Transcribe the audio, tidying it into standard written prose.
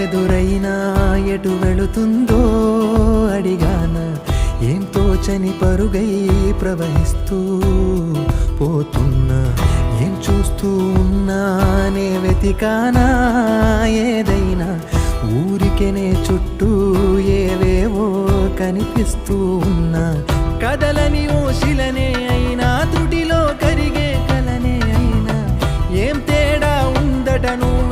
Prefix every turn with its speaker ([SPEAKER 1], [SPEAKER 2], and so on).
[SPEAKER 1] ఎదురైనా ఎటు వెళుతుందో అడిగాన ఏం తోచని పరుగై ప్రవహిస్తూ పోతున్నా ఏం చూస్తూ ఉన్నానే వెతికానా ఏదైనా ఊరికెనే చుట్టూ ఏవేవో కనిపిస్తూ ఉన్నా కదలని ఓ శిలనే అయినా త్రుటిలో కరిగే కలనే అయినా ఏం తేడా ఉందట నువ్వు